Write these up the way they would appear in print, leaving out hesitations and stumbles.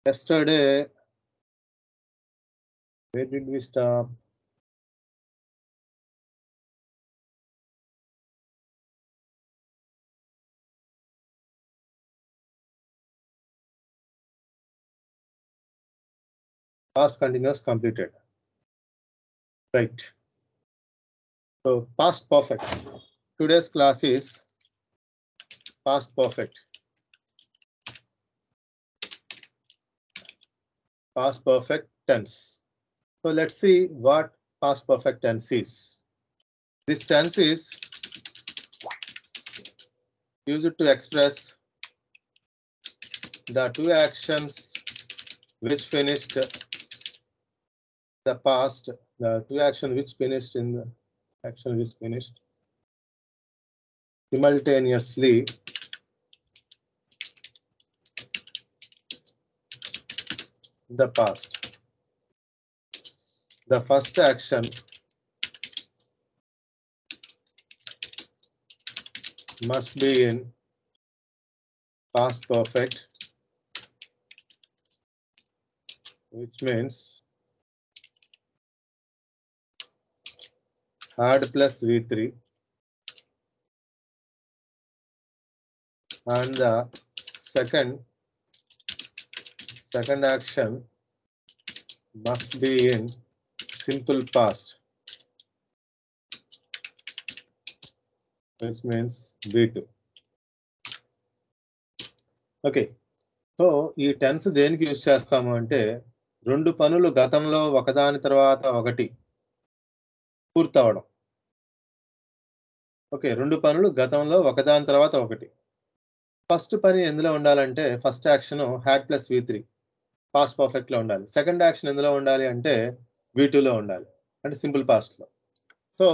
Yesterday, where did we stop? Past continuous completed. Right. So past perfect. Today's class is past perfect. Past perfect tense. So let's see what past perfect tense is. This tense is used to express the two actions which finished the past, the two actions which finished in the action which finished simultaneously in the past. The first action must be in past perfect, which means had plus V3, and the second action must be in simple past, which means V2. Okay, so ఈ tense దేనికి use చేస్తాము అంటే రెండు పనులు గతంలో ఒకదాని తర్వాత ఒకటి పూర్తవడం. ఓకే, రెండు పనులు గతంలో ఒకదాని తర్వాత ఒకటి. ఫస్ట్ పని ఎందులో ఉండాలంటే first action had plus V3 past perfect లో ఉండాలి. సెకండ్ యాక్షన్ ఎందులో ఉండాలి అంటే V2 లో ఉండాలి, అంటే సింపుల్ పాస్ట్ లో. సో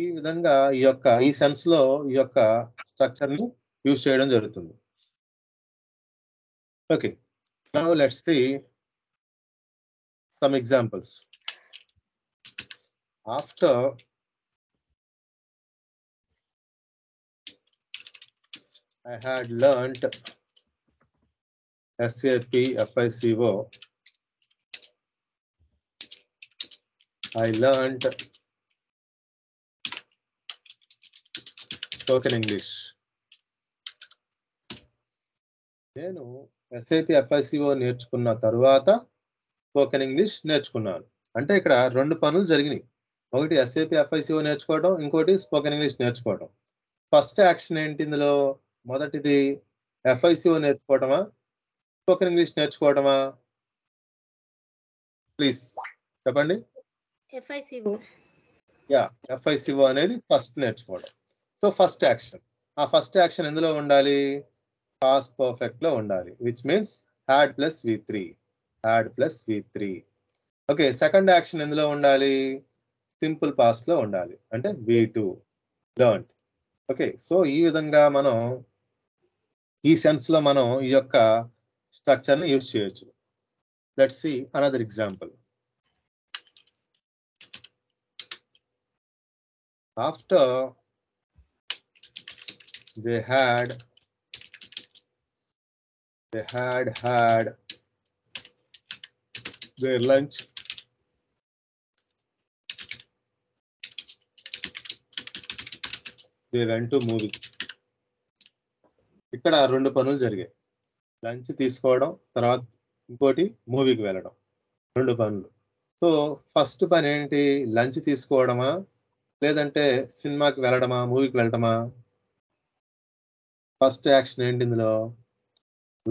ఈ విధంగా ఈ సెన్స్ లో ఈ యొక్క స్ట్రక్చర్ ని యూజ్ చేయడం జరుగుతుంది. Okay, now let's see some examples. After I had learnt SAP FICO, I learnt spoken English. నేను SAP FICO నేర్చుకున్న తర్వాత స్పోకెన్ ఇంగ్లీష్ నేర్చుకున్నాను. అంటే ఇక్కడ రెండు పనులు జరిగినాయి. ఒకటి SAP FICO నేర్చుకోవడం, ఇంకోటి స్పోకెన్ ఇంగ్లీష్ నేర్చుకోవడం. ఫస్ట్ యాక్షన్ ఏంటి ఇందులో? మొదటిది FICO నేర్చుకోవటమా, స్పోకెన్ ఇంగ్లీష్ నేర్చుకోవటమా? ప్లీజ్ చెప్పండి. FICO అనేది ఫస్ట్ నేర్చుకోవడం. సో ఫస్ట్ యాక్షన్, ఆ ఫస్ట్ యాక్షన్ ఎందులో ఉండాలి? పాస్ట్ పర్ఫెక్ట్ లో ఉండాలి, which means had plus V3. Okay, second action ఎందులో ఉండాలి? సింపుల్ పాస్ట్ లో ఉండాలి, అంటే V2 లెర్న్డ్. ఓకే, సో ఈ విధంగా మనం ఈ సెన్స్ లో మనం ఈ యొక్క స్ట్రక్చర్ ని యూజ్ చేయొచ్చు. Let's see another example. After they had their lunch, they went to movie. ఇక్కడ రెండు పనులు జరిగాయి. లంచ్ తీసుకోవడం, తర్వాత ఇంకోటి మూవీకి వెళ్ళడం, రెండు పనులు. సో ఫస్ట్ పని ఏంటి? లంచ్ తీసుకోవడమా, లేదంటే సినిమాకి వెళ్ళడమా, మూవీకి వెళ్ళడమా? ఫస్ట్ యాక్షన్ ఏంటి ఇందులో?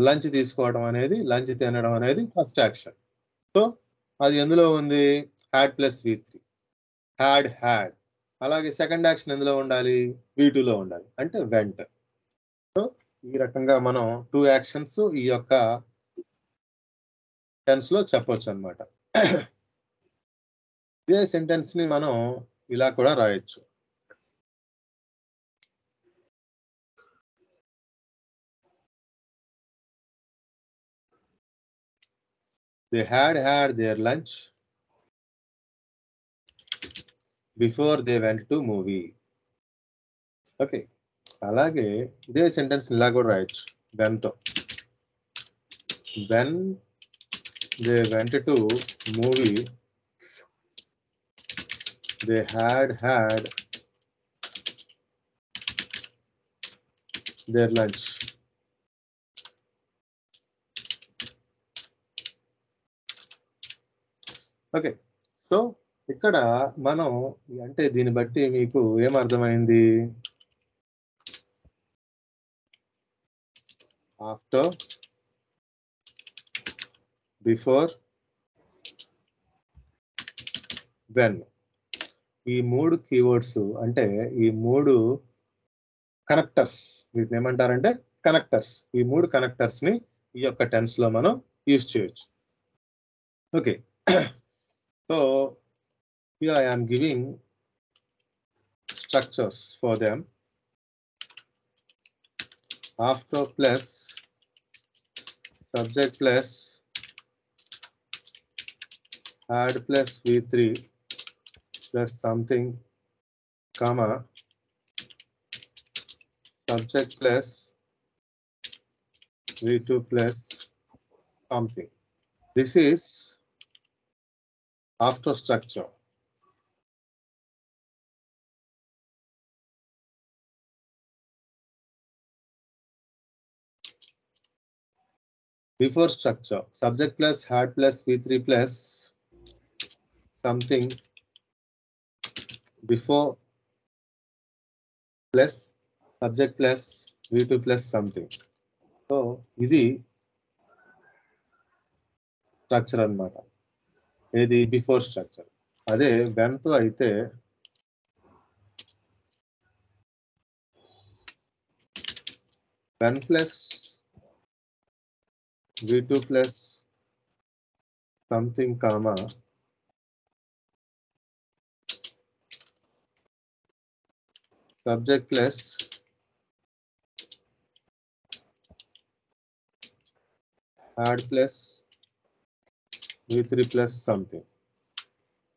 లంచ్ తీసుకోవడం అనేది, లంచ్ తినడం అనేది ఫస్ట్ యాక్షన్. సో అది ఎందులో ఉంది? Had plus V3, had. అలాగే సెకండ్ యాక్షన్ ఎందులో ఉండాలి? V2 లో ఉండాలి, అంటే వెంట్. సో ఈ రకంగా మనం టూ యాక్షన్స్ ఈ యొక్క టెన్స్ లో చెప్పొచ్చు అన్నమాట. ఇదే సెంటెన్స్ ని మనం ఇలా కూడా రాయొచ్చు. They had their lunch before they went to movie. Okay, అలాగే ఇదే సెంటెన్స్ ఇలా కూడా రాయొచ్చు when తో. When they went to movie, they had their lunch. Okay, so ఇక్కడ మనం అంటే దీన్ని బట్టి మీకు ఏమర్థమైంది? ఆఫ్టర్, బిఫోర్, వెన్, ఈ 3 కీవర్డ్స్ అంటే ఈ 3 కనెక్టర్స్, వీటిని ఏమంటారంటే కనెక్టర్స్. ఈ 3 కనెక్టర్స్ ని ఈ యొక్క టెన్స్ లో మనం యూజ్ చేయొచ్చు. Okay, so here I am giving structures for them. After plus subject plus had plus V3 plus something, comma, subject plus V2 plus something. This is after structure. Before structure, subject plus had plus V3 plus something, before plus subject plus V2 plus something. So ఇది structure అన్నమాట. ఇది before structure. అదే when తో అయితే when plus V2 plus something, comma, subject plus had plus V3 plus something.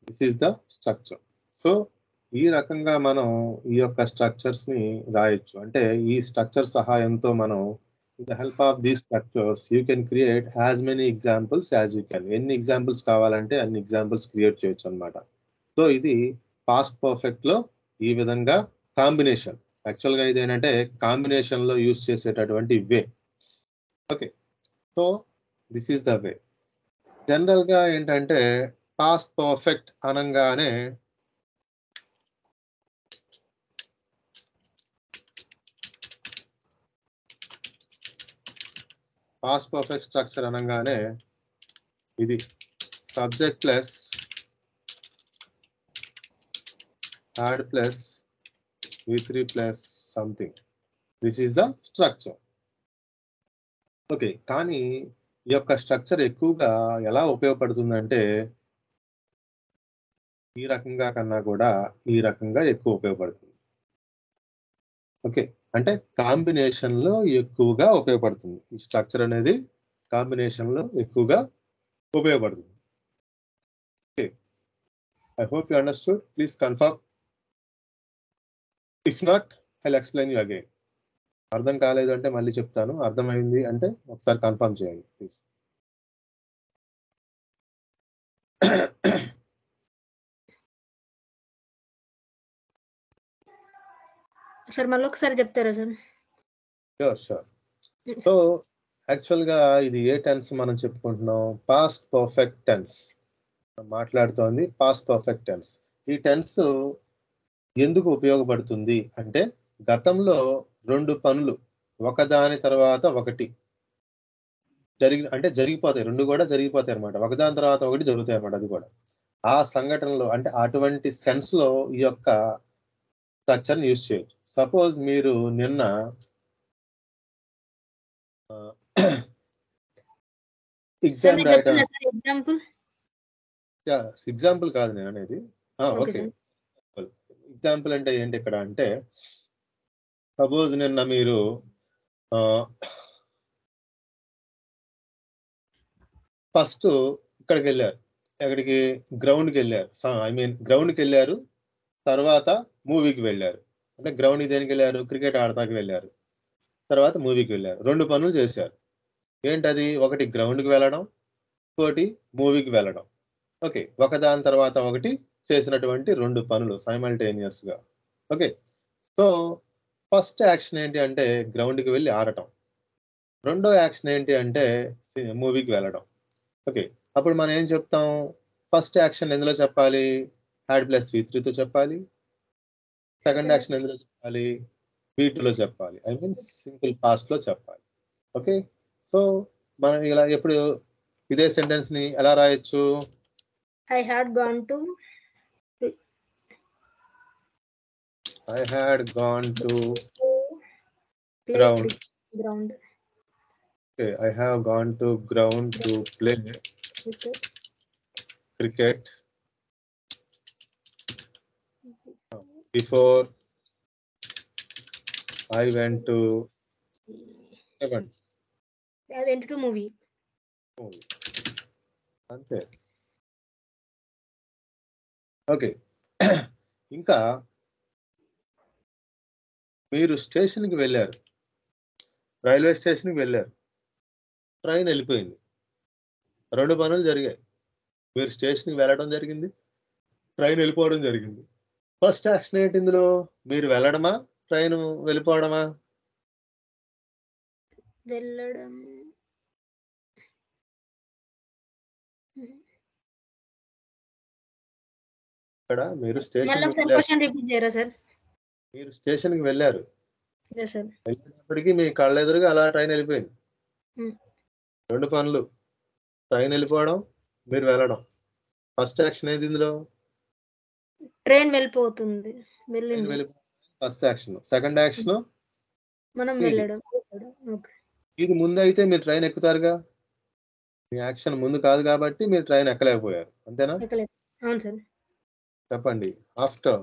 This is the structure. So ఈ రకంగా మనం ఈ యొక్క స్ట్రక్చర్స్ ని రాయొచ్చు. అంటే ఈ స్ట్రక్చర్ సహాయంతో మనం with the help of these structures you can create as many examples as you can. ఎన్ని ఎగ్జాంపుల్స్ కావాలంటే అన్ని ఎగ్జాంపుల్స్ క్రియేట్ చేయొచ్చు అన్నమాట. సో ఇది పాస్ట్ పర్ఫెక్ట్ లో ఈ విధంగా కాంబినేషన్. యాక్చువల్ గా ఇది ఏంటంటే కాంబినేషన్ లో యూజ్ చేసేటటువంటి way. Okay, so this is the way. General గా ఏంటంటే పాస్ట్ పర్ఫెక్ట్ అనగానే పాస్ట్ పర్ఫెక్ట్ స్ట్రక్చర్ అనగానే ఇది subject plus had plus V3 plus something. This is the structure. Okay, కానీ ఈ యొక్క స్ట్రక్చర్ ఎక్కువగా ఎలా ఉపయోగపడుతుందంటే ఈ రకంగా కన్నా కూడా ఈ రకంగా ఎక్కువ ఉపయోగపడుతుంది. ఓకే, అంటే కాంబినేషన్ లో ఎక్కువగా ఉపయోగపడుతుంది. ఈ స్ట్రక్చర్ అనేది కాంబినేషన్ లో ఎక్కువగా ఉపయోగపడుతుంది. Okay, I hope you understood. Please confirm. If not I'll explain you again. అర్థం కాలేదు అంటే మళ్ళీ చెప్తాను, అర్థమైంది అంటే ఒకసారి కన్ఫర్మ్ చేయండి ప్లీజ్. సార్ మళ్ళీ ఒకసారి చెప్తారా sir? Sure sure. So actual గా ఇది ఏ టెన్స్ మనం చెప్పుకుంటున్నాం? పాస్ట్ పర్ఫెక్ట్ టెన్స్ మాట్లాడుతోంది. Past perfect tense. ఈ టెన్స్ ఎందుకు ఉపయోగపడుతుంది అంటే గతంలో 2 పనులు ఒకదాని తర్వాత ఒకటి జరిగిపోతాయి. 2 కూడా జరిగిపోతాయి అనమాట. ఒకదాని తర్వాత ఒకటి జరుగుతాయి అనమాట. అది కూడా ఆ సంఘటనలో అంటే అటువంటి సెన్స్ లో ఈ యొక్క స్ట్రక్చర్ యూజ్ చేయొచ్చు. సపోజ్ మీరు నిన్న ఎగ్జాంపుల్ కాదు నేను అనేది. ఓకే, ఎగ్జాంపుల్ అంటే ఏంటి ఇక్కడ అంటే సపోజ్ నిన్న మీరు ఫస్ట్ ఇక్కడికి వెళ్ళారు. ఎక్కడికి? గ్రౌండ్కి వెళ్ళారు. గ్రౌండ్కి వెళ్ళారు, తర్వాత మూవీకి వెళ్ళారు. అంటే గ్రౌండ్కి దేనికి వెళ్ళారు? క్రికెట్ ఆడతాకి వెళ్ళారు. తర్వాత మూవీకి వెళ్ళారు. 2 పనులు చేశారు. ఏంటది? ఒకటి గ్రౌండ్కి వెళ్ళడం, ఇంకోటి మూవీకి వెళ్ళడం. ఓకే. ఒకదాని తర్వాత ఒకటి చేసినటువంటి 2 పనులు సైమల్టేనియస్ గా. ఓకే. సో ఫస్ట్ యాక్షన్ ఏంటి అంటే గ్రౌండ్‌కి వెళ్లి ఆడటం. రెండో యాక్షన్ ఏంటి అంటే మూవీకి వెళ్ళడం. ఓకే. అప్పుడు మనం ఏం చెప్తాం? ఫస్ట్ యాక్షన్ ఎందులో చెప్పాలి? హ్యాడ్ ప్లస్ V3తో చెప్పాలి. సెకండ్ యాక్షన్ ఎందులో చెప్పాలి? V2లో చెప్పాలి. ఐ మీన్ సింపుల్ పాస్ట్‌లో చెప్పాలి. ఓకే. సో మనం ఇలా ఎప్పుడు ఇదే సెంటెన్స్ ని ఎలా రాయొచ్చు? I had gone to I had gone to play ground. ground. Okay, I have gone to ground to play cricket before I went to heaven. I went to movie. అంతే. Okay. ఇంకా మీరు స్టేషన్‌కి వెళ్లారు. Railway స్టేషన్‌కి వెళ్లారు. Train ఎళ్ళిపోయింది. 2 పనులు జరిగాయి. మీరు స్టేషన్‌కి వెళ్ళడం జరిగింది. ట్రైన్ ఎళ్ళిపోవడం జరిగింది. ఫస్ట్ యాక్షన్ ఏంటి ఇందులో? మీరు వెళ్ళడమా? ట్రైన్ వెళ్ళిపోవడమా? వెళ్ళడం. ఇక్కడ మీరు మళ్ళీ స్టేషన్‌కి ఒకసారి వెళ్లారు. క్వశ్చన్ రిపీట్ చేయరా సార్? మీరు స్టేషన్‌కి వెళ్లారు. yes sir. వెళ్ళినప్పటికీ మీ కళ్ళెదురుగా అలా ట్రైన్ ఎళ్ళిపోయింది. Hmm. 2 పనులు. ట్రైన్ ఎళ్ళిపోవడం, మీరు వెళ్ళడం. ఫస్ట్ యాక్షన్ ఏది ఇందులో? ట్రైన్ వెళ్ళిపోతుంది. ట్రైన్ వెళ్ళింది. వెళ్ళిపోవడం ఫస్ట్ యాక్షన్. సెకండ్ యాక్షన్ మనం మీది. వెళ్ళడం. ఓకే. ఇది ముందైతే మీరు ట్రైన్ ఎక్కుతారుగా. మీ యాక్షన్ ముందు కాదు కాబట్టి మీరు ట్రైన్ ఎక్కలేకపోయారు. అంతేనా? ఎక్కలేదు. అవును సార్. చెప్పండి. After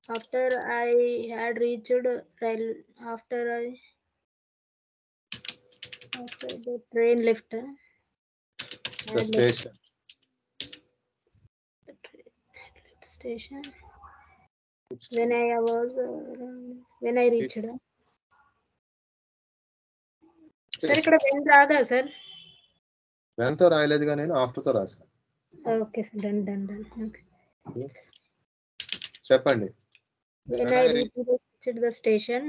After I had reached rail, after the train left, the had left station. the station. When I was when I reached. Sir ఇక్కడ వెన్ రాదా సార్? వెన్‌తో రాయలేదుగా నేను ఆఫ్టర్‌తో రాసాను. Okay sir. Done done done. Okay. చెప్పండి. When I reached the station,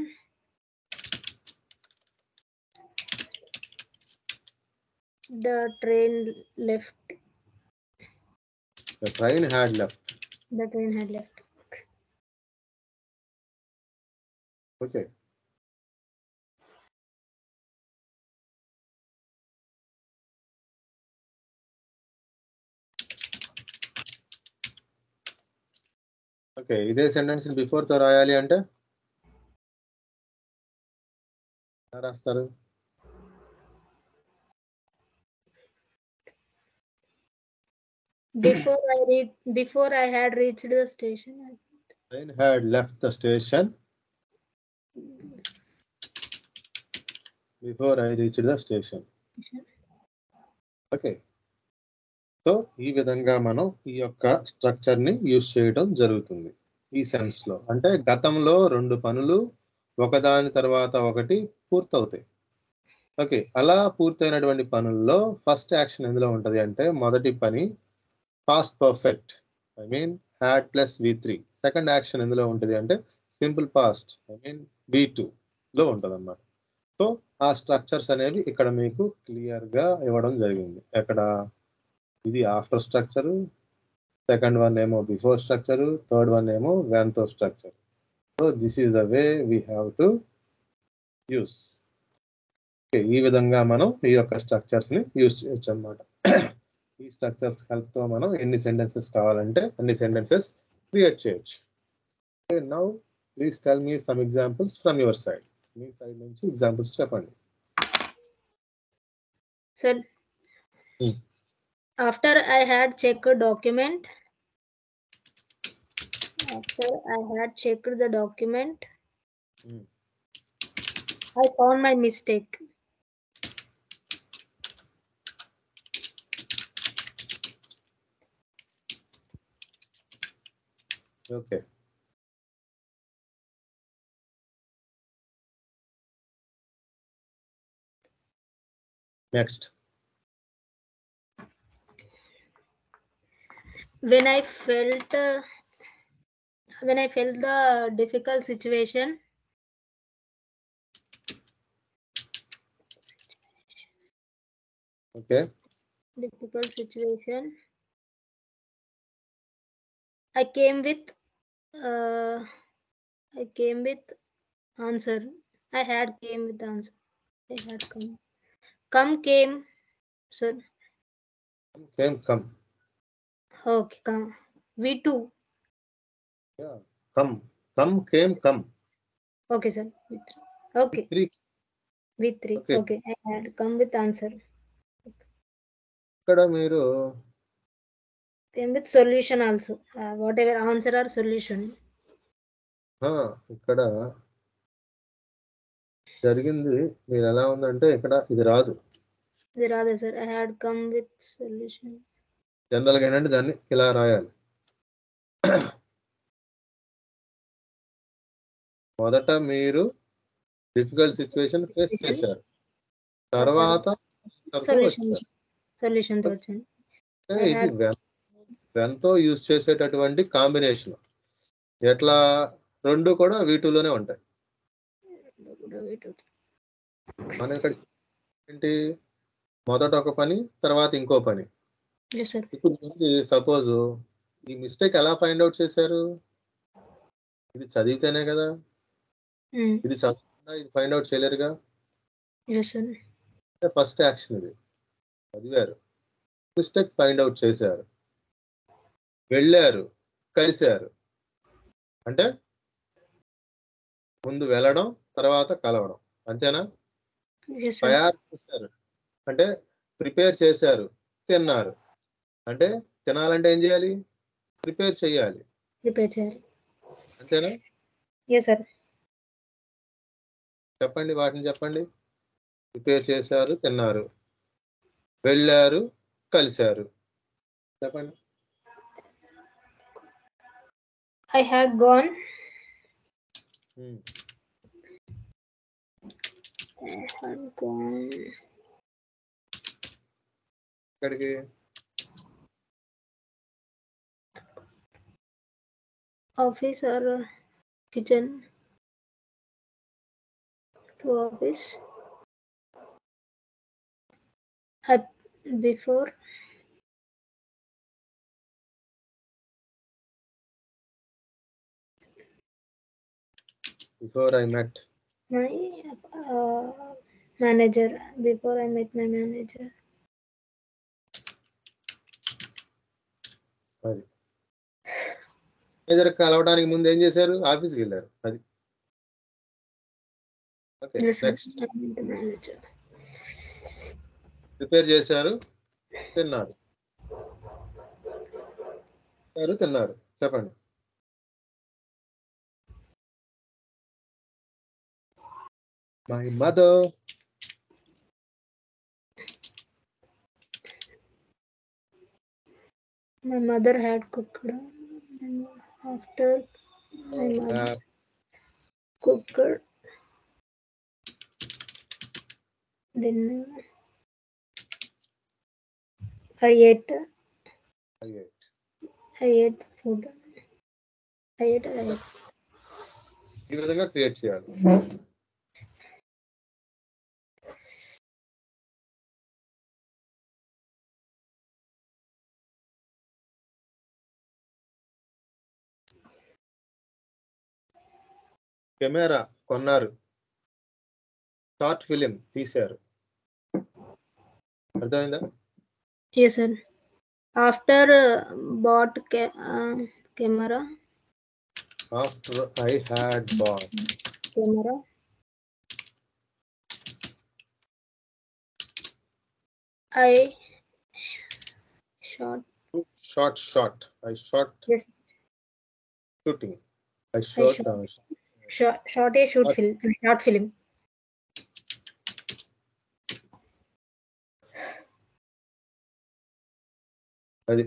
the train left. The train had left. The train had left. Okay. Okay. ఇదే సెంటెన్స్‌ని బిఫోర్‌తో రాయాలి అంటే? ఎలా రాస్తారు? Before I had reached the station. Train had left the station before I reached the station. Okay. So ఈ విధంగా మనం ఈ యొక్క స్ట్రక్చర్‌ని యూజ్ చేయడం జరుగుతుంది. ఈ సెన్స్‌లో. అంటే గతంలో 2 పనులు ఒకదాని తర్వాత ఒకటి పూర్తవుతాయి. ఓకే. అలా పూర్తయినటువంటి పనుల్లో ఫస్ట్ యాక్షన్ ఎందులో ఉంటది అంటే మొదటి పని past perfect. I mean had plus V3. Second action ఎందులో ఉంటది అంటే సింపుల్ పాస్ట్. ఐ మీన్ V2లో ఉంటదన్నమాట. సో ఆ స్ట్రక్చర్స్ అనేవి ఇక్కడ మీకు క్లియర్‌గా ఇవ్వడం జరిగింది. ఎక్కడ? ఇది ఆఫ్టర్ స్ట్రక్చరు. సెకండ్ వన్ ఏమో బిఫోర్ స్ట్రక్చరు. థర్డ్ వన్ ఏమో వెన్‌తో structure. So this is the way we have to use. Okay. ఈ విధంగా మనం ఈ యొక్క స్ట్రక్చర్స్‌ని యూజ్ చేయొచ్చన్నమాట. ఈ స్ట్రక్చర్స్ హెల్ప్‌తో మనం ఎన్ని సెంటెన్సెస్ కావాలంటే అన్ని సెంటెన్సెస్ క్రియేట్ చేయొచ్చు. Okay. Now please tell me some examples from your side. Me side నుంచి ఎగ్జాంపుల్స్ చెప్పండి. Sir, after I had checked document, the document, I found my mistake. Okay. Next. when I felt the difficult situation, okay. I came with answer. I had came with answer. I had come came, sir. Come. Okay, come. V2. Yeah. Come came come. Okay, sir. V3. Okay. V3. Okay. Okay. I had come with answer. ఇక్కడ మీరు Came with solution also. Whatever answer or solution. ఇక్కడ జరిగింది మీరు ఎలా ఉందంటే ఇక్కడ ఇది రాదు. ఇది రాదు sir. I had come with solution. జనరల్గా ఏంటంటే దాన్ని ఇలా రాయాలి. మొదట మీరు డిఫికల్ట్ సిచ్యువేషన్ ఫేస్ చేశారు, తర్వాత సొల్యూషన్ తో వచ్చాను. ఇది వెన్తో యూజ్ చేసేటటువంటి కాంబినేషన్. ఎట్లా రెండు కూడా V2లోనే ఉంటాయి. మన ఇక్కడ ఏంటి, మొదట ఒక పని తర్వాత ఇంకో పని. ఇప్పుడు సపోజ్ ఈ మిస్టేక్ ఎలా ఫైండ్ అవుట్ చేశారు? ఇది చదివితేనే కదా, ఇది చదవకుండా ఇది ఫైండ్ అవుట్ చేయలేరుగా. ఫస్ట్ యాక్షన్ ఇది, చదివారు, మిస్టేక్ ఫైండ్ అవుట్ చేశారు, వెళ్ళారు, కలిశారు. అంటే ముందు వెళ్ళడం తర్వాత కలవడం, అంతేనా? తయారు చేశారు అంటే ప్రిపేర్ చేశారు, తిన్నారు అంటే తినాలంటే ఏం చేయాలి? ప్రిపేర్ చేయాలి, అంతేనా? చెప్పండి, వాటిని చెప్పండి. ప్రిపేర్ చేశారు, తిన్నారు, వెళ్ళారు, కలిశారు. చెప్పండి. I had gone. ఎక్కడికి? Office or kitchen. To office. Before I met my manager. Before I met my manager. అది మేనేజర్ కలవడానికి ముందు ఏం చేశారు? ఆఫీస్కి వెళ్ళారు. అది ఓకే. నెక్స్ట్ ప్రిపేర్ చేశారు, తిన్నారు. తిన్నారు. చెప్పండి. My mother. My mother had cooked. After my mother cooked dinner, I ate food. I ate. ఈ విధంగా క్రియేట్ చేయాలి. కెమెరా కొన్నారు, షార్ట్ ఫిలిం తీశారు. అర్థమైందా? Yes, sir. After bought camera. After I had bought camera, I shot. I shot. Yes. Shooting. I shot. Shot a short film. అది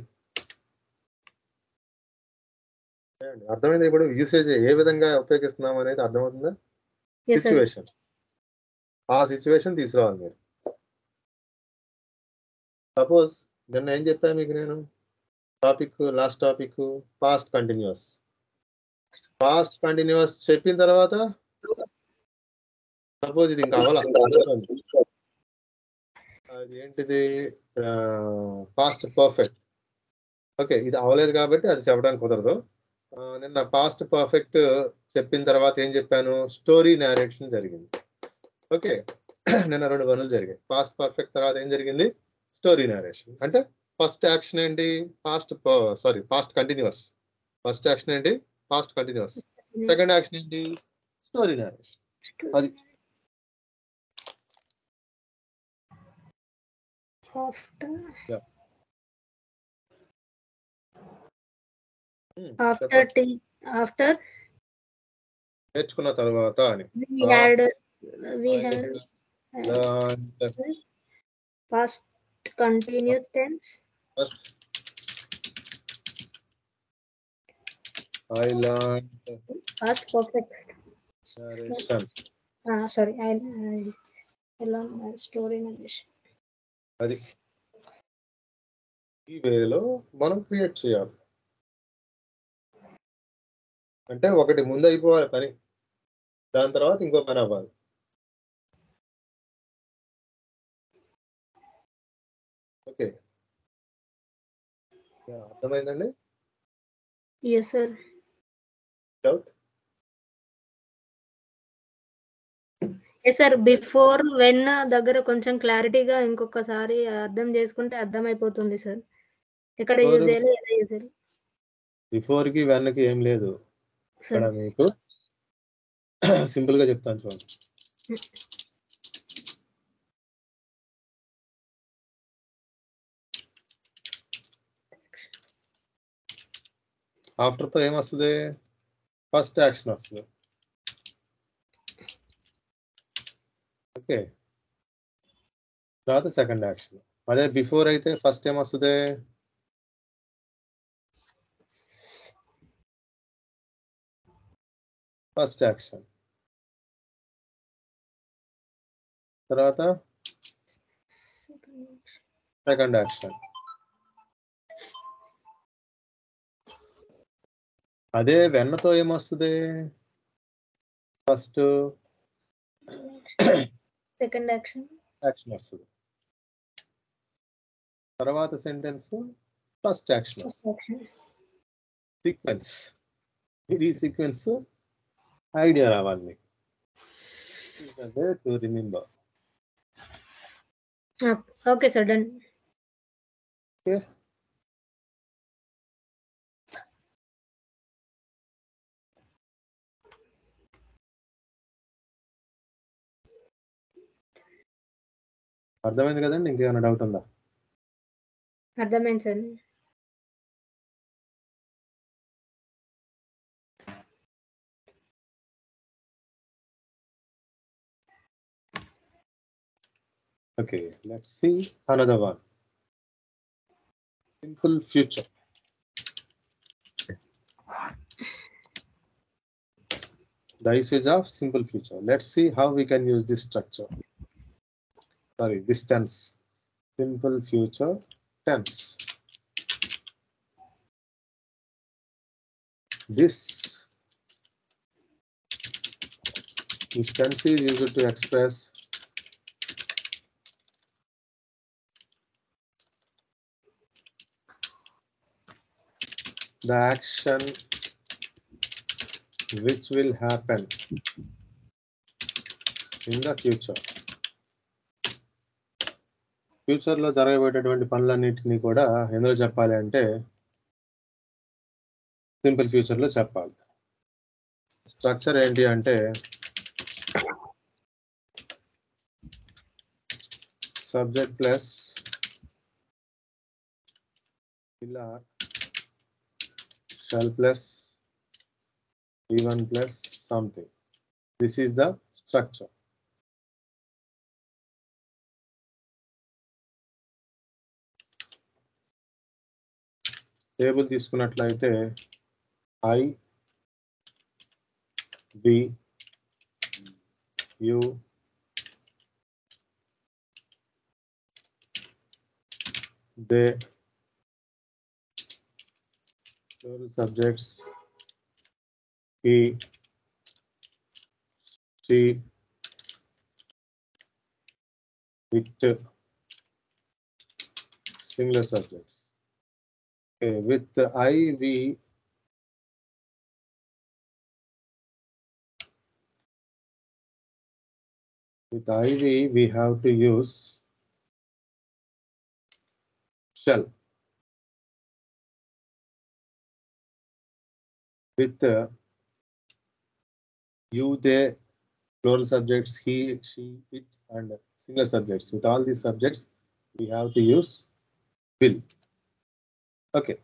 అర్థమైంది. ఇప్పుడు usage ఏ విధంగా ఉపయోగిస్తున్నాం అనేది అర్థమవుతుందా? సిచ్యువేషన్, ఆ సిచ్యువేషన్ తీసుకురావాలి మీరు. సపోజ్ నిన్న ఏం చెప్పాను మీకు, నేను last topic past continuous. Past continuous చెప్పిన తర్వాత సపోజ్ ఇది ఇంకా అవ్వాల, అది ఏంటిది పాస్ట్ పర్ఫెక్ట్. ఓకే, ఇది అవ్వలేదు కాబట్టి అది చెప్పడానికి కుదరదు. నిన్న పాస్ట్ పర్ఫెక్ట్ చెప్పిన తర్వాత ఏం చెప్పాను, స్టోరీ నేరేషన్ జరిగింది. ఓకే, నిన్న 2 పనులు జరిగాయి. పాస్ట్ పర్ఫెక్ట్ తర్వాత ఏం జరిగింది, స్టోరీ నేరేషన్. అంటే ఫస్ట్ యాక్షన్ ఏంటి, పాస్ట్ కంటిన్యూస్. ఫస్ట్ యాక్షన్ ఏంటి, పాస్ట్ కంటిన్యూస్. సెకండ్ యాక్షన్ ఏంటి, స్టోరీ నేరేషన్. అది ఆఫ్టర్ నేర్చుకున్న తర్వాత అని. we had past continuous tense. I learned Past perfect. narration. Sorry, I learned my story narration. అది ఈ వేలో మనం క్రియేట్ చేయాలి. అంటే ఒకటి ముందు అయిపోవాలి పని, దాని తర్వాత ఇంకో పని అవ్వాలి. ఓకే, అర్థమైందండి? Yes sir. Doubt? Yes sir, before when దగ్గర కొంచెం క్లారిటీగా ఇంకొకసారి అర్థం చేసుకుంటే అర్థం అయిపోతుంది సార్. ఎక్కడ యూజ్ చేయాలి, ఎలా యూజ్ చేయాలి. బిఫోర్ కి వెన్ కి ఏం లేదు ఇక్కడ, మీకు సింపుల్ గా చెప్తాను చూడండి. ఆఫ్టర్ తో ఏమొస్తుంది, ఫస్ట్ యాక్షన్ వస్తుంది. ఓకే, తర్వాత సెకండ్ యాక్షన్. అదే బిఫోర్ అయితే ఫస్ట్ ఏమొస్తుంది, ఫస్ట్ యాక్షన్, తర్వాత సెకండ్ యాక్షన్. అదే వెన్నతో ఏమొస్తుంది, ఫస్ట్ సెకండ్ యాక్షన్ వస్తుంది, తర్వాత సెంటెన్స్ ఫస్ట్ యాక్షన్. సీక్వెన్స్, ఈ సీక్వెన్స్ ఐడియా రావాలి మీకు, to remember. Okay sir, done. Okay, అర్థమైంది కదండి? ఇంకేమైనా డౌట్ ఉందా? అర్థమైంది sir. Okay, let's see another one. Simple future. The usage of simple future. Let's see how we can use this structure. Sorry, this tense. Simple future tense. This tense is used to express the action which will happen in the future. Future లో జరగబోయేటటువంటి పనులన్నింటినీ కూడా ఎందులో చెప్పాలి అంటే simple future లో చెప్పాలి. Structure ఏంటి అంటే subject plus pillar shell plus v1 plus something. This is the structure. Table తీసుకున్నట్లయితే I, B, U, they, Plural subjects he, she, it. Singular subjects. Okay, with I, we. With I, we have to use shall. With you, they, plural subjects he, she, it, and singular subjects. With all these subjects, we have to use will. Okay.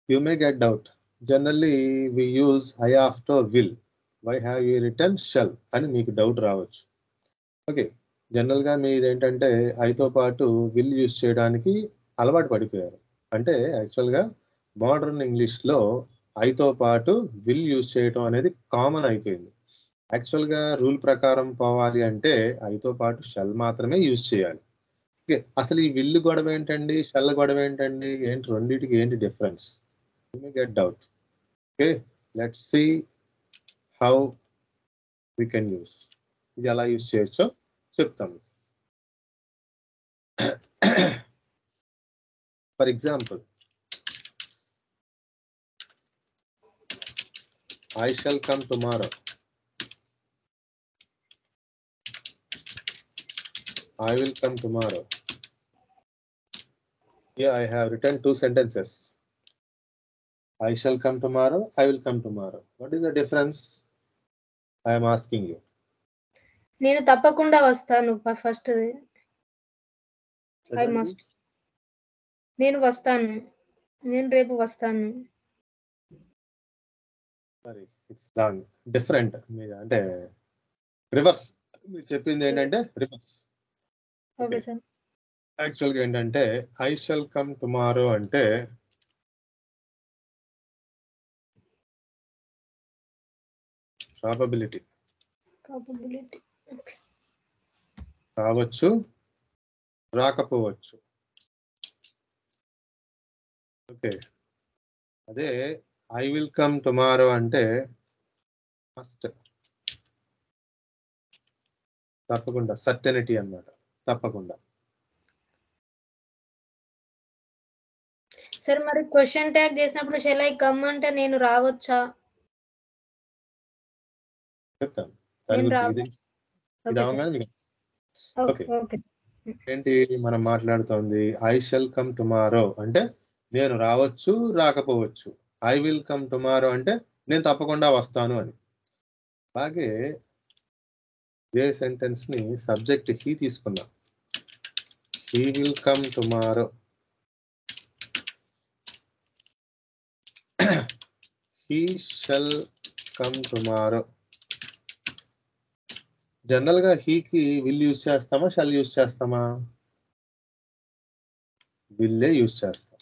You may get doubt. Generally, we use I after will. Why have you written shall? అని మీకు doubt రావచ్చు. Okay, జనరల్గా మీరు ఏంటంటే ఐతో పాటు will use చేయడానికి అలవాటు పడిపోయారు. అంటే యాక్చువల్గా మోడర్న్ ఇంగ్లీష్లో ఐతో పాటు విల్ యూజ్ చేయడం అనేది కామన్ అయిపోయింది. యాక్చువల్గా రూల్ ప్రకారం పోవాలి అంటే ఐతో పాటు షెల్ మాత్రమే యూజ్ చేయాలి. ఓకే, అసలు ఈ విల్ గొడవ ఏంటండి, షెల్ గొడవ ఏంటండి, ఏంటి రెండింటికి ఏంటి difference? You may get doubt. Okay, let's see how we can use. ఇది ఎలా యూజ్ చేయొచ్చో చెప్తాము. For example, I shall come tomorrow. I will come tomorrow. Here I have written two sentences. I shall come tomorrow. I will come tomorrow. What is the difference? I am asking you. నేను తప్పకుండా వస్తాను. First I must. నేను వస్తాను. నేను రేపు వస్తాను. Sorry, it's wrong. Different. అంటే reverse. మీరు చెప్పింది ఏంటంటే రివర్స్. Okay sir. యాక్చువల్గా ఏంటంటే ఐ షల్ కమ్ టుమారో అంటే ప్రాబబిలిటీ. రావచ్చు, రాకపోవచ్చు. ఓకే, అదే ఐ విల్ కమ్ టుమారో అంటే ఫస్ట్ తప్పకుండా, సర్టెనిటీ అన్నమాట, తప్పకుండా. సార్ మరి క్వశ్చన్ ట్యాగ్ చేసినప్పుడు షెల్ ఐ కమ్ అంటే నేను రావచ్చా? చెప్తాను. ఓకే, ఏంటి మనం మాట్లాడుతోంది? ఐ షల్ కమ్ టుమారో అంటే నేను రావచ్చు, రాకపోవచ్చు. ఐ విల్ కమ్ టుమారో అంటే నేను తప్పకుండా వస్తాను అని. అలాగే ఇదే సెంటెన్స్ ని సబ్జెక్ట్ హీ తీసుకుందాం. He will come tomorrow. He shall come tomorrow. General గా హీకి విల్ యూజ్ చేస్తామా, షల్ యూజ్ చేస్తామా? విల్లే యూజ్ చేస్తాం.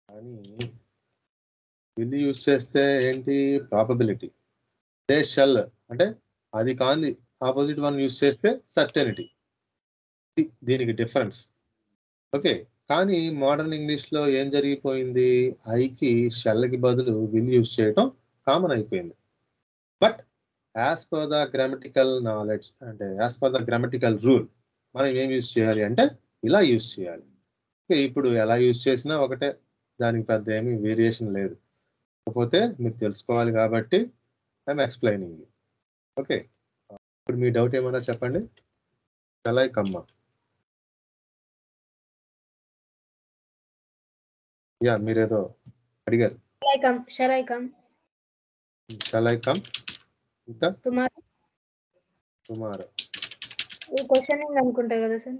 కానీ విల్ యూజ్ చేస్తే ఏంటి ప్రాబబిలిటీ. దే షల్ అంటే అది కాంది ఆపోజిట్ వన్ యూజ్ చేస్తే సర్టెనిటీ. దీనికి డిఫరెన్స్. ఓకే, కానీ మోడర్న్ ఇంగ్లీష్ లో ఏం జరిగిపోయింది? ఐకి షెల్కి బదులు విల్ యూజ్ చేయటం కామన్ అయిపోయింది. But as per the grammatical knowledge, అంటే as per the grammatical rule, మనం ఏం యూజ్ చేయాలి అంటే ఇలా యూజ్ చేయాలి. ఓకే, ఇప్పుడు ఎలా యూజ్ చేసినా ఒకటే, దానికి పెద్ద ఏమీ వేరియేషన్ లేదు. కాకపోతే మీరు తెలుసుకోవాలి కాబట్టి ఐఎమ్ ఎక్స్ప్లెయినింగ్. ఓకే, ఇప్పుడు మీ డౌట్ ఏమన్నా చెప్పండి. Shall I come? యా, మీరేదో అడిగారు. షల్ ఐ కమ్ ఇంకా టుమారో ఈ క్వశ్చన్ అనుకుంటా కదా సార్.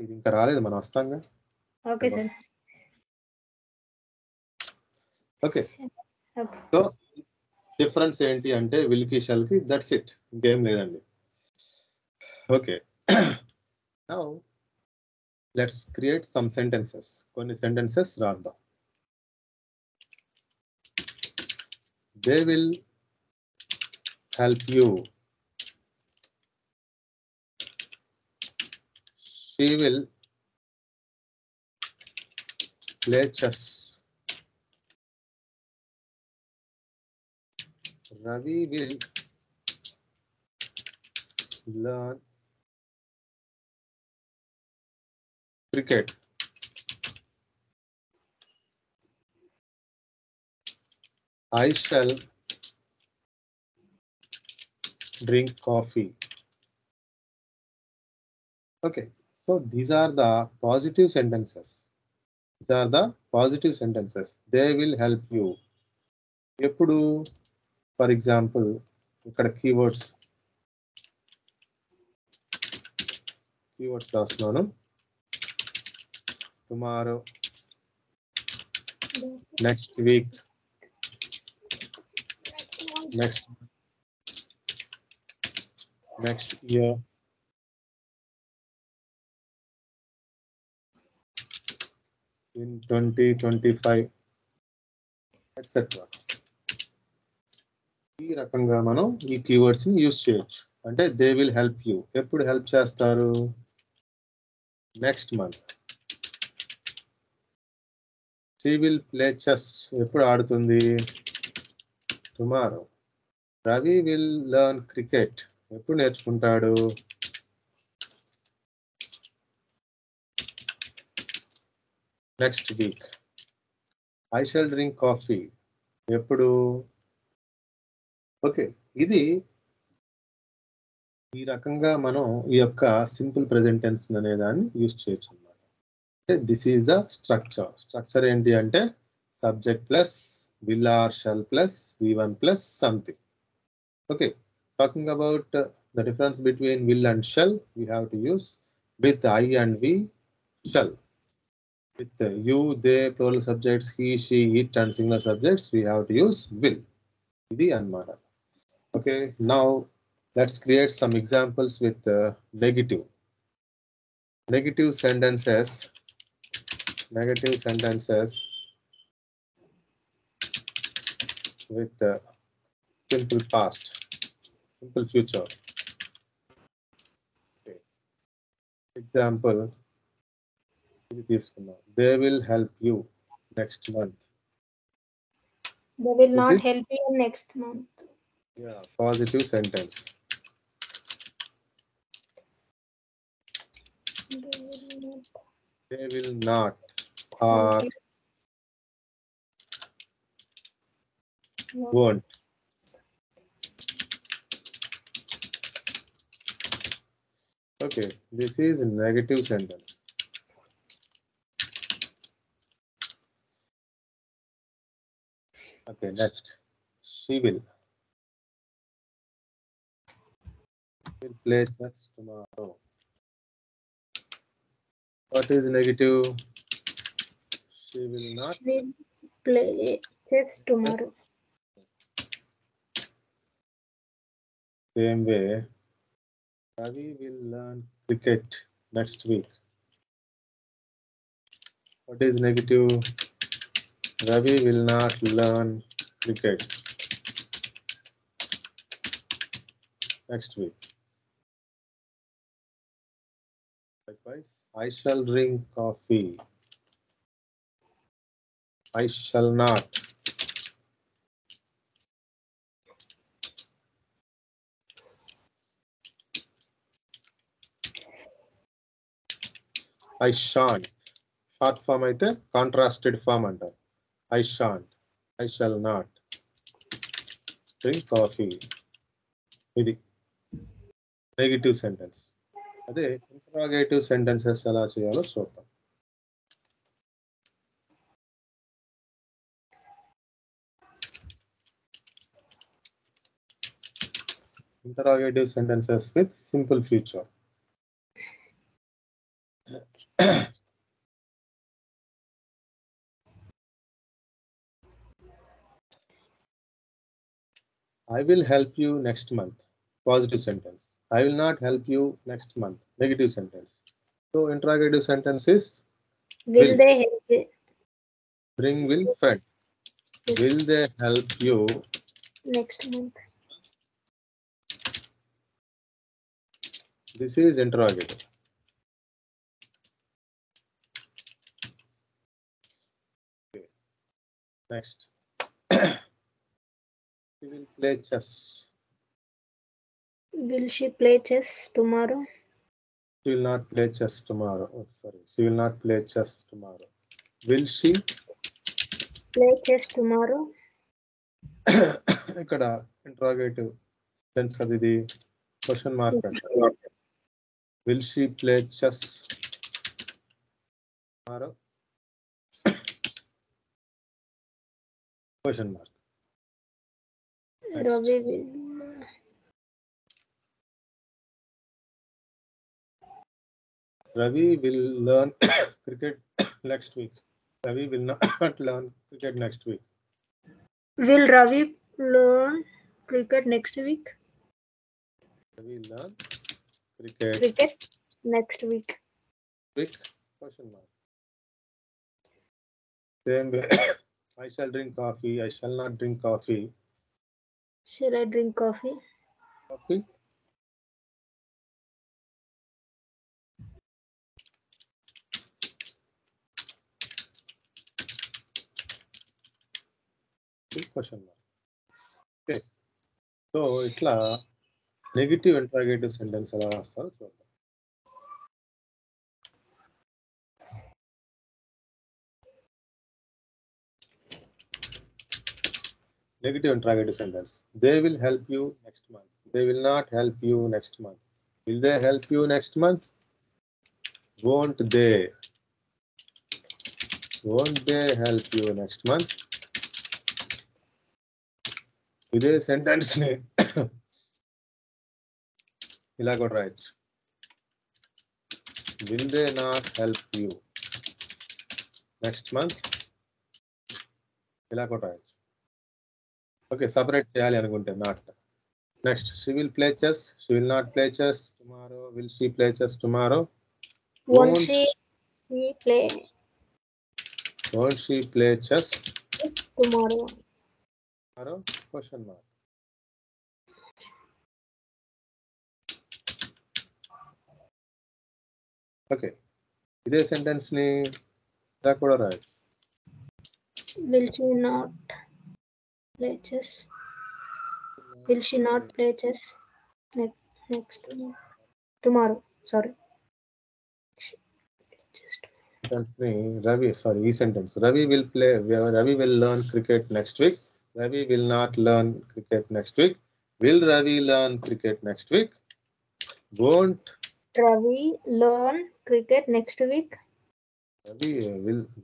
ఇది ఇంకా రాలేదు, మనం వస్తాంగా. Okay sir. Okay, so difference ఏంటి అంటే విల్ కి షల్ కి, దట్స్ ఇట్, ఇంకేం లేదండి. Okay, now let's create some sentences. కొన్ని సెంటెన్సెస్ రాద్దాం. They will help you. She will play chess. Ravi will learn cricket. I shall drink coffee. Okay, so these are the positive sentences. These are the positive sentences. They will help you. ఎప్పుడు for example ఇక్కడ keywords రాస్తున్నాను. Tomorrow, next week, next year, in 2025 etcetera. ఈ రకంగా మనం ఈ keywords ని use చేయొచ్చు. అంటే దే విల్ హెల్ప్ యూ. ఎప్పుడు హెల్ప్ చేస్తారు? Next month. She will play chess. ఎప్పుడు ఆడుతుంది? Tomorrow. Ravi will learn cricket. ఎప్పుడు నేర్చుకుంటాడు? Next week. I shall drink coffee. ఎప్పుడు? ఓకే, ఇది ఈ రకంగా మనం ఈ యొక్క సింపుల్ ప్రెజెంట్ టెన్స్ అనే దాన్ని యూజ్ చేయొచ్చు అన్నమాట. అంటే this is the structure. Structure ఏంటి అంటే subject plus will or shall plus V1 plus something. Okay, talking about the difference between will and shall, we have to use with I and we shall. With you, they, plural subjects, he, she, it and singular subjects, we have to use will. ఇది అన్నమాట. Okay, now let's create some examples with negative sentences. Negative sentences with simple past, simple future. Okay. Example, they will help you next month. They will This not is- help you next month. Yeah, positive sentence. They will not or won't. Okay, this is a negative sentence. Okay, next. She will play chess tomorrow. What is negative? She will not. Will play chess tomorrow. Same way, Ravi will learn cricket next week. What is negative? Ravi will not learn cricket next week. Likewise, I shall drink coffee. I shall not. I shan't. Short form అయితే contrasted form అంటారు. I shan't. I shall not drink coffee. ఇది negative sentence. అదే interrogative sentences ఎలా చేయాలో చూద్దాం. Interrogative sentences with simple future. I will help you next month. Positive sentence. I will not help you next month. Negative sentence. So interrogative sentence is Will Will. they help you bring will friend. Will they help you? next month? This is interrogative. Next she will play chess. Will she play chess tomorrow? She will not play chess tomorrow. Oh, sorry. She will not play chess tomorrow. Will she Play chess tomorrow? ఇక్కడ interrogative sense కదా ఇది question mark అంట will she play chess tomorrow question mark Ravi will learn cricket next week. Ravi will not learn cricket next week. Will Ravi learn cricket next week? Ravi will learn cricket next week. Question mark. Same way. I shall drink coffee. I shall not drink coffee. Shall I drink coffee? Coffee. Question mark. Okay. So itla negative interrogative sentence ఎలా రాస్తారో చూద్దాం. Negative interrogative sentence. They will help you next month. They will not help you next month. Will they help you next month? Won't they? Won't they help you next month? ఇదే sentence ని ఇలా కూడా రాయొచ్చు. Will they not help you next month? ఇలా కూడా రాయొచ్చు. Okay, separate చేయాలి అనుకుంటే not. Next, she will play chess. She will not play chess tomorrow. Will she play chess tomorrow? Won't she play? Won't she play chess tomorrow? Tomorrow? Question mark. Okay, ఇదే sentence ని ఇలా కూడా రాయొచ్చు. Will she not play chess? Will she not play chess next tomorrow? Sorry. Ravi, sorry, ఈ sentence. Ravi will learn cricket next week. Ravi will not learn cricket next week. Will Ravi learn cricket next week? Won't Ravi learn cricket next week?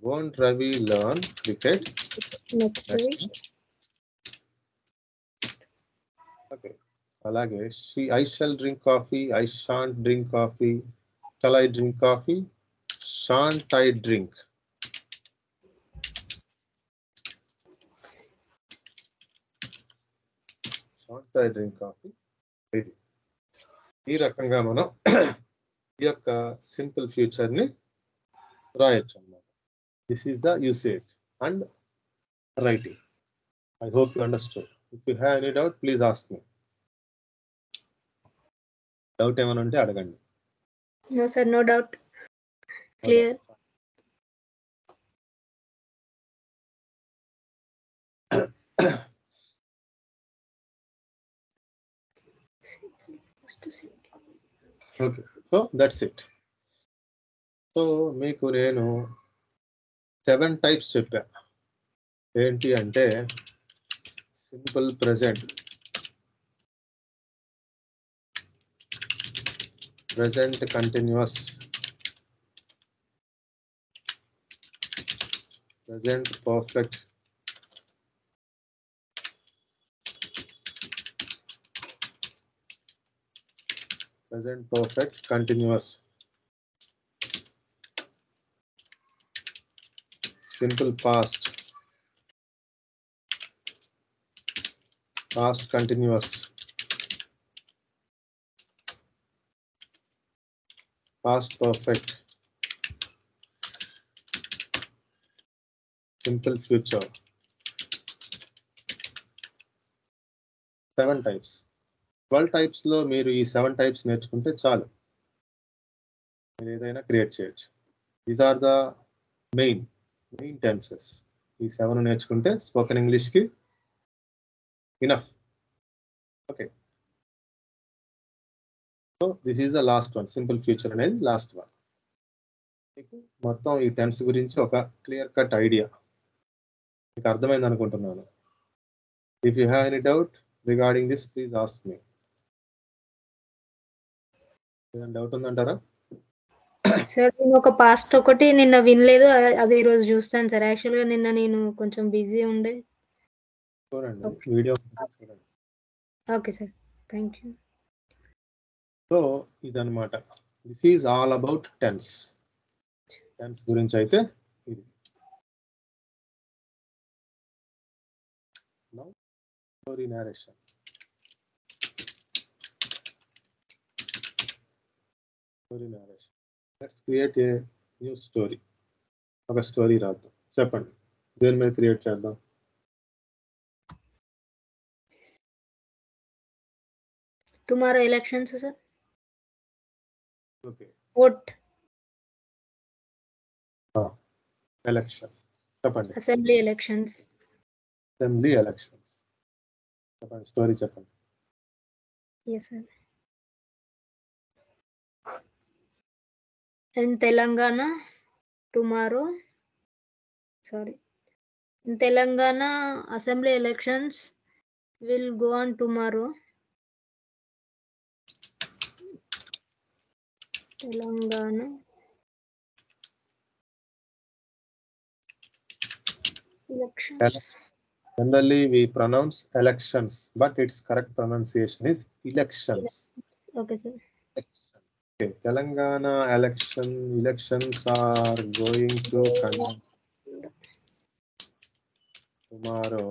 Won't Ravi learn cricket next week? Okay. అలాగే I shall drink coffee. I shan't drink coffee. Shall I drink coffee? Shan't I drink? Shan't I drink coffee? ఈ రకంగా మనం ఈ యొక్క simple future ని రాయొచ్చు అన్నమాట. This is the usage and writing. I hope you understood. If you have any doubt please ask me. Doubt ఏమైనా ఉంటే అడగండి. No sir, no doubt. Clear. Okay, so that's it. So మీకు నేను 7 types చెప్పా. ఏంటి అంటే simple present, present continuous, present perfect, present perfect continuous, simple past, past continuous, past perfect, simple future. 7 types. 12 types లో మీరు ఈ 7 types నేర్చుకుంటే చాలు, మీరు ఏదైనా క్రియేట్ చేయొచ్చు. These are the main tenses. ఈ 7 నేర్చుకుంటే స్పోకెన్ ఇంగ్లీష్కి enough. Okay, so this is the last one. Simple future అనేది లాస్ట్ వన్. మీకు మొత్తం ఈ టెన్స్ గురించి ఒక క్లియర్ కట్ ఐడియా మీకు అర్థమైంది అనుకుంటున్నాను. If you have any doubt regarding this please ask me. ఏదైనా డౌట్ ఉందంటారా? సార్ నేను ఒక పాస్ట్ ఒకటి నిన్న వినలేదు, అది ఈ రోజు చూస్తాను సార్. యాక్చువల్గా నిన్న నేను కొంచెం బిజీ ఉండే. చూడండి ఓకే. వీడియో చూడండి. Okay sir, thank you. So ఇదన్నమాట. This is all about tense. Tense గురించి అయితే ఇది. Now, story narration. Story narration. Let's create a new story. ఒక స్టోరీ రాద్దాం. చెప్పండి, దేని మీద క్రియేట్ చేద్దాం? Tomorrow elections sir. Okay, vote election చెప్పండి. Assembly elections. అసెంబ్లీ ఎలక్షన్స్ చెప్పండి, స్టోరీ చెప్పండి. Yes sir. In Telangana tomorrow in Telangana assembly elections will go on tomorrow. Telangana elections. Generally we pronounce elections, but its correct pronunciation is elections. Okay sir. Okay, Telangana elections are going to conduct tomorrow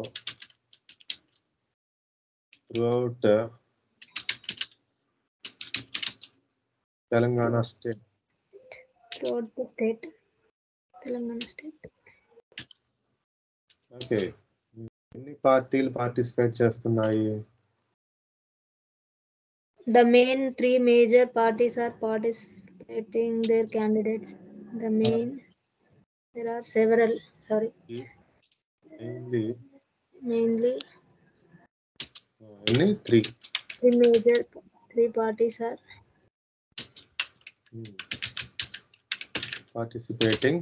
throughout Telangana state. Throughout the state. Telangana state. Okay, ఎన్ని పార్టీలు participate చేస్తున్నాయి? The main three major parties are participating their candidates. There are several. Sorry. Mainly. Only three. Three parties are participating.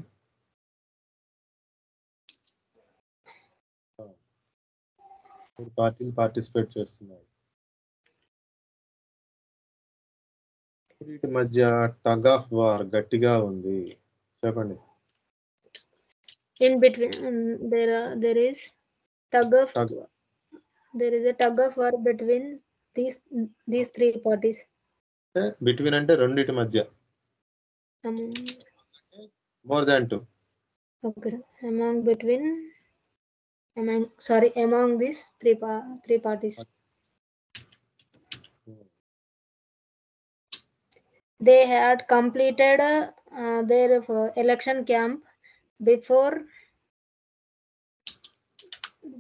పార్టీలు participate చేస్తున్నాయి. వీటి మధ్య tug of war గట్టిగా ఉంది. చెప్పండి. In between there is a tug of war between these three parties. Between అంటే రెండిటి మధ్య. More than two. Okay. Among these three parties. They had completed their election camp before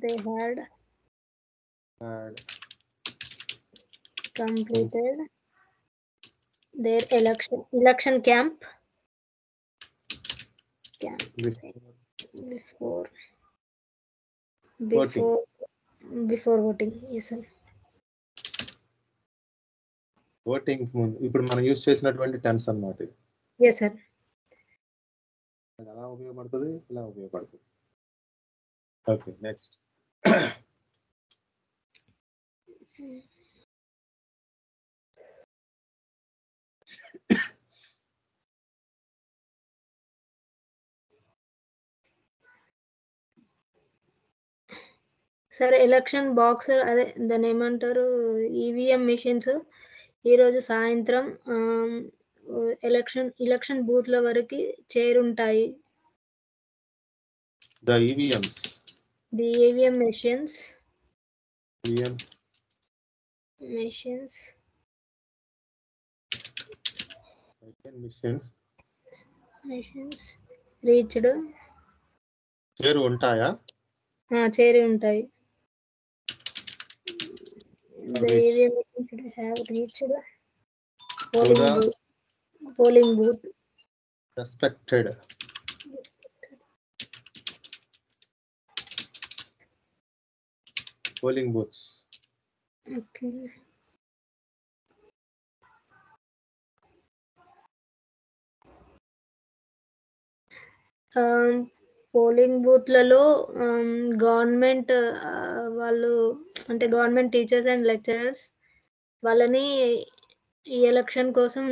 they had completed their election camp before voting. Yes sir. Voting ముందు ఇప్పుడు మనం use చేసినటువంటి tense అన్నమాట ఇది. Yes sir. ఎలా ఉపయోగపడుతుంది? ఇలా ఉపయోగపడుతుంది. Okay, next. Sir election box అదే దాన్ని ఏమంటారు, ఈవీఎం మిషన్స్ ఈరోజు సాయంత్రం ఎలక్షన్ బూత్ల వరకు చేరుంటాయి. The EVMs. The EVM machines reached. చేరు ఉంటాయా? చేరి ఉంటాయి. The EVM should have reached polling booth. Respected. Polling booths. Okay. Polling బూత్లలో గవర్నమెంట్ వాళ్ళు అంటే గవర్నమెంట్ టీచర్స్ అండ్ లెక్చరర్స్ వాళ్ళని ఈ ఎలక్షన్ కోసం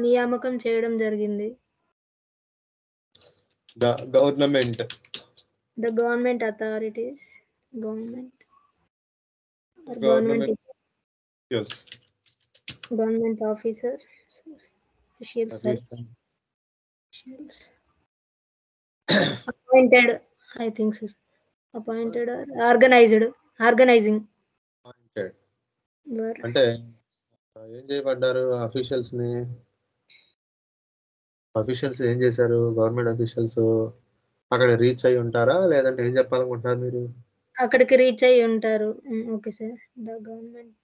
నియామకం చేయడం జరిగింది. Government. The government authorities, government Yes. government officers, officials, appointed, I think so. Appointed or organizing. Appointed. అంటే ఏం చేయబడ్డారు అఫీషియల్స్ ని? అఫీషియల్స్ ఏం చేశారు? గవర్నమెంట్ అఫీషియల్స్ అక్కడ రీచ్ అయి ఉంటారా లేదంటే ఏం చెప్పాలనుకుంటున్నారు మీరు? అక్కడికి రీచ్ అయి ఉంటారు. Okay sir. The government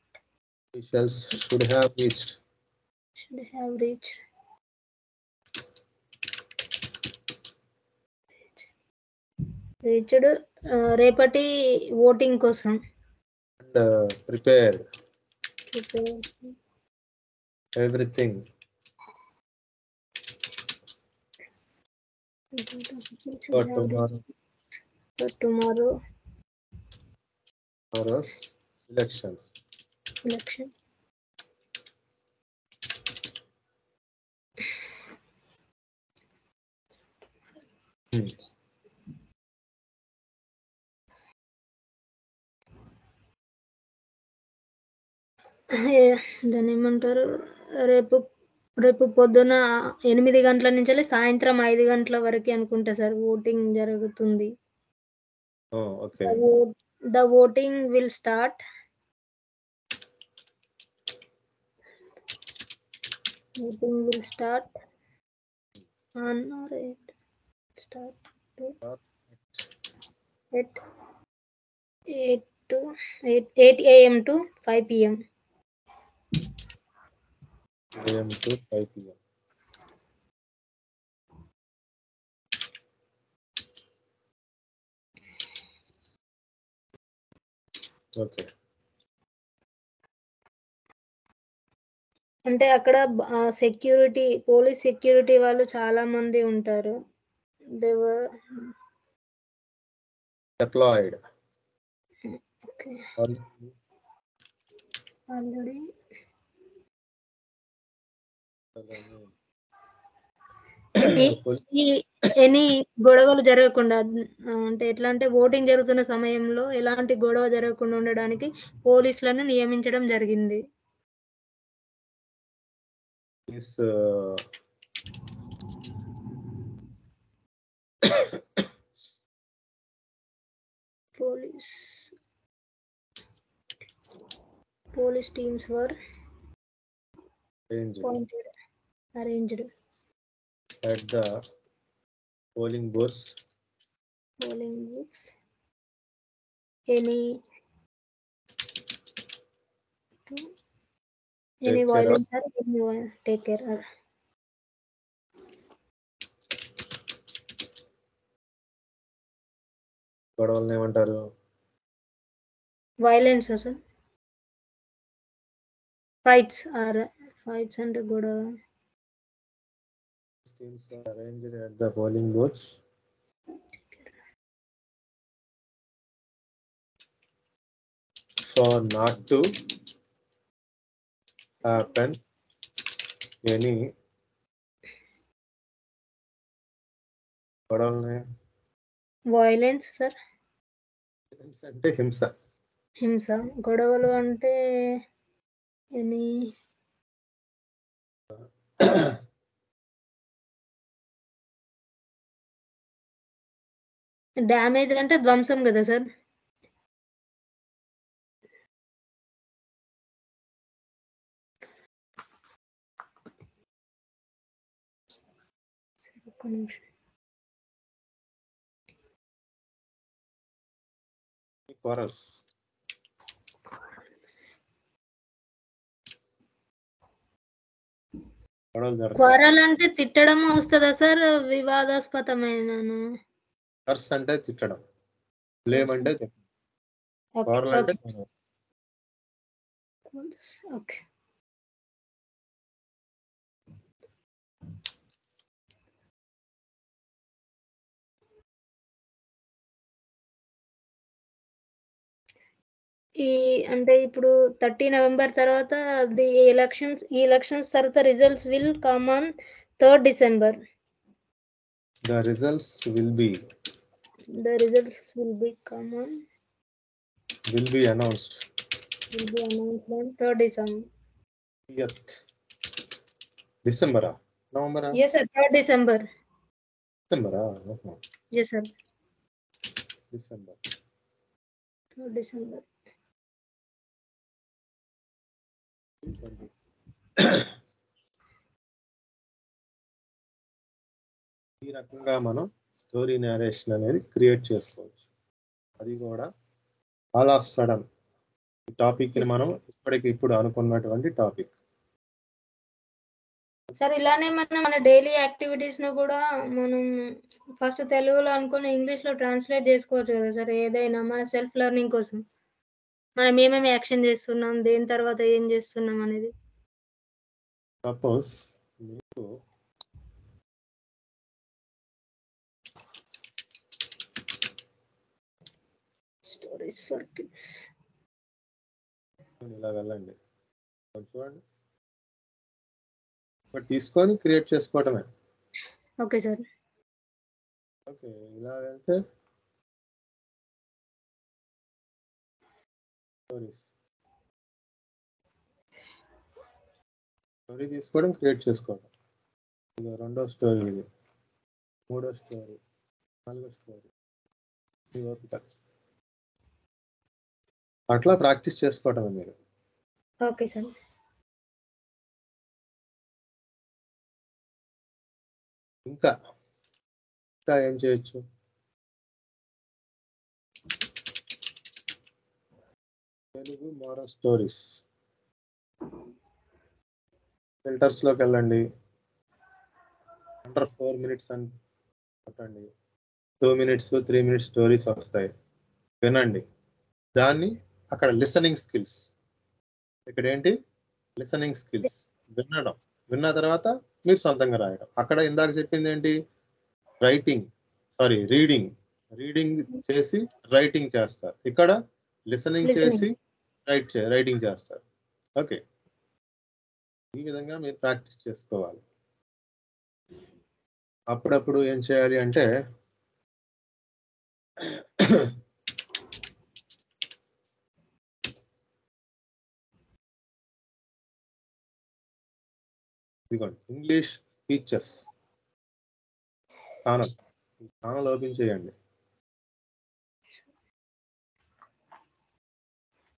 officials should have reached. Reached రేపటి ఓటింగ్ కోసం. And prepared everything for tomorrow's election. దాన్ని ఏమంటారు? రేపు పొద్దున 8 గంటల నుంచి సాయంత్రం 5 గంటల వరకు అనుకుంటా సార్ ఓటింగ్ జరుగుతుంది. Okay. The voting will start on or at 8 a.m. to 5 p.m. 8 a.m. to 5 p.m. Okay. అంటే అక్కడ సెక్యూరిటీ, పోలీస్ సెక్యూరిటీ వాళ్ళు చాలా మంది ఉంటారు. They were deployed. Okay. Already. Any గొడవలు జరగకుండా, అంటే ఎట్లా అంటే ఓటింగ్ జరుగుతున్న సమయంలో ఎలాంటి గొడవ జరగకుండా ఉండడానికి పోలీసులను నియమించడం జరిగింది. Police teams were arranged at the polling booths. Any violence or anyone take care of. గొడవల్ని ఏమంటారు? Violence sir. ఫైట్స్ అంటే గొడవ. Teams are arranged at the polling booths for not to happen any గొడవల్ని. వైలెన్స్ సార్ అంటే హింస. గొడవలు అంటే any damage అంటే ధ్వంసం కదా సార్. ఒక్క నిమిషం. క్వారల్ అంటే తిట్టడం వస్తుందా సార్? వివాదాస్పదమైన కర్స్ అంటే తిట్టడం, బ్లేమ్ అంటే కోరల్ అంటే ఓకే. అంటే ఇప్పుడు 30 నవంబర్ తర్వాత ఈ ఎలక్షన్స్ తర్వాత results will come on 3rd December. the results will be announced on 3rd December. December November? Yes sir, 3rd December. December Yes sir. December 3rd December. ఈ రకంగా మనం స్టోరీ నేరేషన్ అనేది create చేసుకోవచ్చు. అది కూడా ఆల్ ఆఫ్ సడన్ ఈ topic ని మనం ఇప్పుడు అనుకున్నటువంటి టాపిక్. సార్ ఇలానే మన డైలీ యాక్టివిటీస్ ను కూడా మనం ఫస్ట్ తెలుగులో అనుకుని ఇంగ్లీష్ లో ట్రాన్స్లేట్ చేసుకోవచ్చు కదా సార్, ఏదైనా మన సెల్ఫ్ లెర్నింగ్ కోసం మనం ఏమేమి యాక్షన్ చేస్తున్నాం, దేని తర్వాత ఏం చేస్తున్నాం అనేది. సపోజ్ మీకు స్టోరీస్ ఫర్ కిడ్స్ ఇలా వెళ్ళండి, చూడండి, తీసుకొని క్రియేట్ చేసుకోవటమే. Okay sir. ఓకే, ఇలా వెళ్తే స్టోరీ తీసుకోవడం, క్రియేట్ చేసుకోవడం. ఇది రెండో స్టోరీ, ఇది మూడో స్టోరీ, నాలుగో స్టోరీ. అట్లా ప్రాక్టీస్ చేసుకోవటమే మీరు. Okay sir. ఇంకా ఏం చేయొచ్చు? తెలుగు మోరల్ స్టోరీస్ ఫిల్టర్స్ లోకి వెళ్ళండి, అండర్ 4 minutes అని కొట్టండి. 2 minutes 3 minutes స్టోరీస్ వస్తాయి, వినండి. దాన్ని అక్కడ లిసనింగ్ స్కిల్స్, ఇక్కడ ఏంటి లిసనింగ్ స్కిల్స్, వినడం. విన్న తర్వాత మీరు సొంతంగా రాయడం. అక్కడ ఇందాక చెప్పింది ఏంటి, రీడింగ్ చేసి రైటింగ్ చేస్తారు. ఇక్కడ లిసనింగ్ చేసి రైటింగ్ చేస్తారు. ఓకే, ఈ విధంగా మీరు ప్రాక్టీస్ చేసుకోవాలి. అప్పుడప్పుడు ఏం చేయాలి అంటే ఇదిగోండి, ఇంగ్లీష్ స్పీచెస్ ఛానల్ ఓపెన్ చేయండి.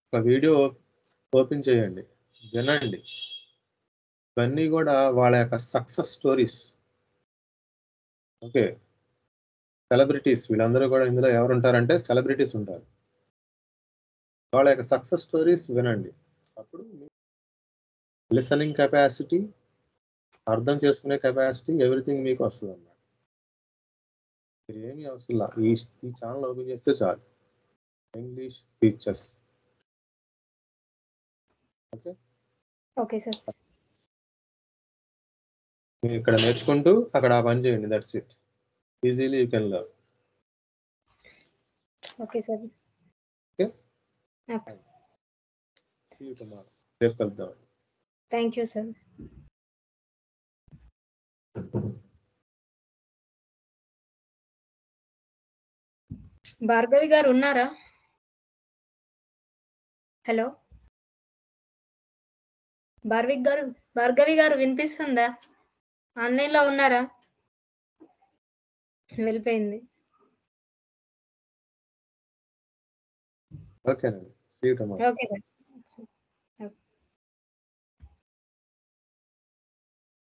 ఒక వీడియో ఓపెన్ చేయండి, వినండి. ఇవన్నీ కూడా వాళ్ళ యొక్క సక్సెస్ స్టోరీస్. ఓకే, సెలబ్రిటీస్ వీళ్ళందరూ కూడా ఇందులో ఎవరు ఉంటారంటే సెలబ్రిటీస్ ఉంటారు. వాళ్ళ యొక్క సక్సెస్ స్టోరీస్ వినండి. అప్పుడు లిసనింగ్ కెపాసిటీ, అర్థం చేసుకునే కెపాసిటీ, ఎవ్రీథింగ్ మీకు వస్తుంది అన్నమాట. మీరు ఏమీ అవసరం లేదు, ఈ ఛానల్ ఓపెన్ చేస్తే చాలు. English speeches. Okay okay sir. మీరు ఇక్కడ నేర్చుకుంటూ అక్కడ పని చేయండి. That's it. Easily you can learn. Okay sir. Okay, okay. See you tomorrow. రేపు కలుద్దాం. Thank you sir. భార్గవి గారు ఉన్నారా? హలో భార్గవి గారు వినిపిస్తుందా? ఆన్లైన్ లో ఉన్నారా? వెళ్ళిపోయింది. ఓకేనండి, see you tomorrow. Okay sir.